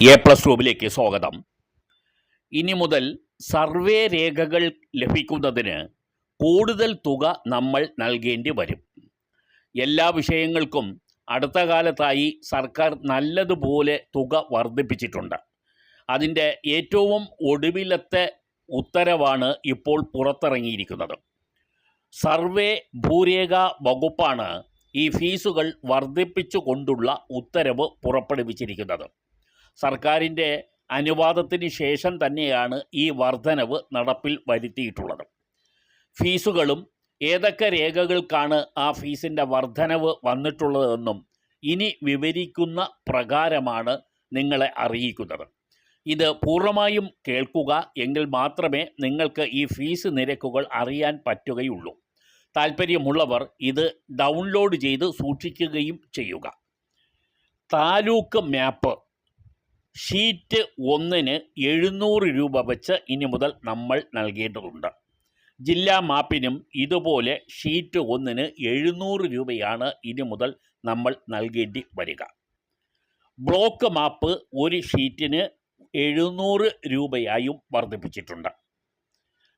A+2 സ്വാഗതം. ഇനി മുതൽ സർവേ രേഖകൾ ലഭിക്കുന്നതിന് കൂടുതൽ തുക നമ്മൾ നൽകേണ്ടി വരും. എല്ലാ വിഷയങ്ങൾക്കും അടുത്ത കാലത്തായി സർക്കാർ നല്ലതുപോലെ തുക വർദ്ധിപ്പിച്ചിട്ടുണ്ട്. അതിൻ്റെ ഏറ്റവും ഒടുവിലത്തെ ഉത്തരവാണ് ഇപ്പോൾ പുറത്തിറങ്ങിയിരിക്കുന്നത്. സർവേ ഭൂരേഖ വകുപ്പാണ് ഈ ഫീസുകൾ വർദ്ധിപ്പിച്ചു കൊണ്ടുള്ള ഉത്തരവ് പുറപ്പെടുവിച്ചിരിക്കുന്നത്. സർക്കാരിൻ്റെ അനുവാദത്തിന് ശേഷം തന്നെയാണ് ഈ വർധനവ് നടപ്പിൽ വരുത്തിയിട്ടുള്ളത്. ഫീസുകളും ഏതൊക്കെ രേഖകൾക്കാണ് ആ ഫീസിൻ്റെ വർധനവ് വന്നിട്ടുള്ളതെന്നും ഇനി വിവരിക്കുന്ന പ്രകാരമാണ് നിങ്ങളെ അറിയിക്കുന്നത്. ഇത് പൂർണ്ണമായും കേൾക്കുക, എങ്കിൽ മാത്രമേ നിങ്ങൾക്ക് ഈ ഫീസ് നിരക്കുകൾ അറിയാൻ പറ്റുകയുള്ളൂ. താൽപ്പര്യമുള്ളവർ ഇത് ഡൗൺലോഡ് ചെയ്ത് സൂക്ഷിക്കുകയും ചെയ്യുക. താലൂക്ക് മാപ്പ് ഷീറ്റ് 1-ന് 700 രൂപ വെച്ച് ഇനി മുതൽ നമ്മൾ നൽകേണ്ടതുണ്ട്. ജില്ലാ മാപ്പിനും ഇതുപോലെ ഷീറ്റ് 1-ന് 700 രൂപയാണ് ഇനി മുതൽ നമ്മൾ നൽകേണ്ടി വരിക. ബ്ലോക്ക് മാപ്പ് ഒരു ഷീറ്റിന് 700 രൂപയായും വർദ്ധിപ്പിച്ചിട്ടുണ്ട്.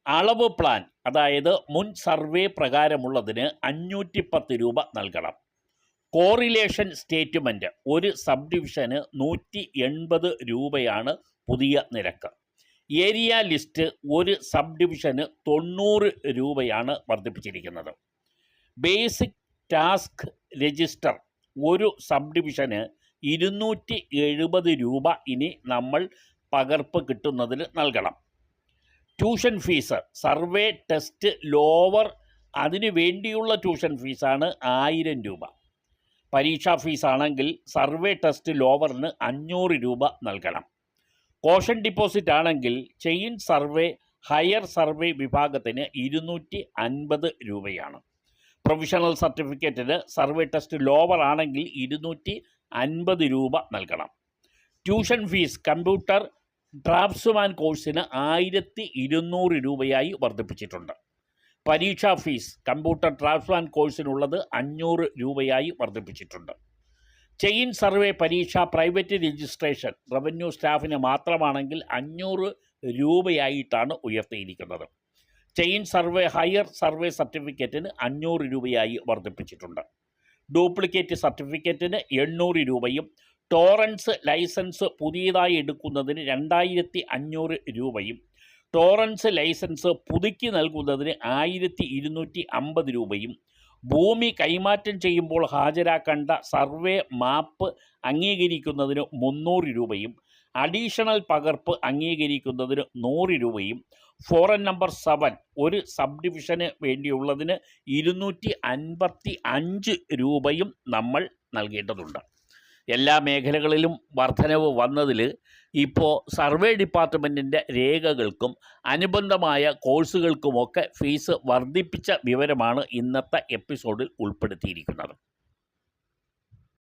അളവ് പ്ലാൻ, അതായത് മുൻ സർവേ പ്രകാരമുള്ളതിന് 510 രൂപ നൽകണം. കോറിലേഷൻ സ്റ്റേറ്റ്മെൻറ്റ് ഒരു സബ് ഡിവിഷന് 180 രൂപയാണ് പുതിയ നിരക്ക്. ഏരിയ ലിസ്റ്റ് ഒരു സബ് ഡിവിഷന് 90 രൂപയാണ് വർദ്ധിപ്പിച്ചിരിക്കുന്നത്. ബേസിക് ടാസ്ക് രജിസ്റ്റർ ഒരു സബ് ഡിവിഷന് 270 രൂപ ഇനി നമ്മൾ പകർപ്പ് കിട്ടുന്നതിന് നൽകണം. Tuition fees, survey test lower അതിനു വേണ്ടിയുള്ള ട്യൂഷൻ ഫീസാണ് 1000 രൂപ. പരീക്ഷാ ഫീസാണെങ്കിൽ സർവേ ടെസ്റ്റ് ലോവറിന് 500 രൂപ നൽകണം. കോഷൻ ഡിപ്പോസിറ്റ് ആണെങ്കിൽ ചെയിൻ സർവേ ഹയർ സർവേ വിഭാഗത്തിന് 250 രൂപയാണ്. പ്രൊവിഷണൽ സർട്ടിഫിക്കറ്റിന് സർവേ ടെസ്റ്റ് ലോവർ ആണെങ്കിൽ 250 രൂപ നൽകണം. ട്യൂഷൻ ഫീസ് കമ്പ്യൂട്ടർ ഡ്രാഫ്റ്റ്സ്മാൻ കോഴ്സിന് 1200 രൂപയായി വർദ്ധിപ്പിച്ചിട്ടുണ്ട്. പരീക്ഷാ ഫീസ് കമ്പ്യൂട്ടർ ഡ്രാഫ്റ്റ്സ്മാൻ കോഴ്സിനുള്ളത് 500 രൂപയായി വർദ്ധിപ്പിച്ചിട്ടുണ്ട്. ചെയിൻ സർവേ പരീക്ഷ പ്രൈവറ്റ് രജിസ്ട്രേഷൻ റവന്യൂ സ്റ്റാഫിന് മാത്രമാണെങ്കിൽ 500 രൂപയായിട്ടാണ് ഉയർത്തിയിരിക്കുന്നത്. ചെയിൻ സർവേ ഹയർ സർവേ സർട്ടിഫിക്കറ്റിന് 500 രൂപയായി വർദ്ധിപ്പിച്ചിട്ടുണ്ട്. ഡ്യൂപ്ലിക്കേറ്റ് സർട്ടിഫിക്കറ്റിന് 800 രൂപയും ടോറൻസ് ലൈസൻസ് പുതിയതായി എടുക്കുന്നതിന് 2500 രൂപയും ടോറൻസ് ലൈസൻസ് പുതുക്കി നൽകുന്നതിന് 1250 രൂപയും ഭൂമി കൈമാറ്റം ചെയ്യുമ്പോൾ ഹാജരാക്കേണ്ട സർവേ മാപ്പ് അംഗീകരിക്കുന്നതിന് 300 രൂപയും അഡീഷണൽ പകർപ്പ് അംഗീകരിക്കുന്നതിന് 100 രൂപയും ഫോറൻ നമ്പർ 7 ഒരു സബ് ഡിവിഷന് വേണ്ടിയുള്ളതിന് 255 രൂപയും നമ്മൾ നൽകേണ്ടതുണ്ട്. എല്ലാ മേഖലകളിലും വർധനവ് വന്നതിൽ ഇപ്പോൾ സർവേ ഡിപ്പാർട്ട്മെൻറ്റിൻ്റെ രേഖകൾക്കും അനുബന്ധമായ കോഴ്സുകൾക്കുമൊക്കെ ഫീസ് വർദ്ധിപ്പിച്ച വിവരമാണ് ഇന്നത്തെ എപ്പിസോഡിൽ ഉൾപ്പെടുത്തിയിരിക്കുന്നത്.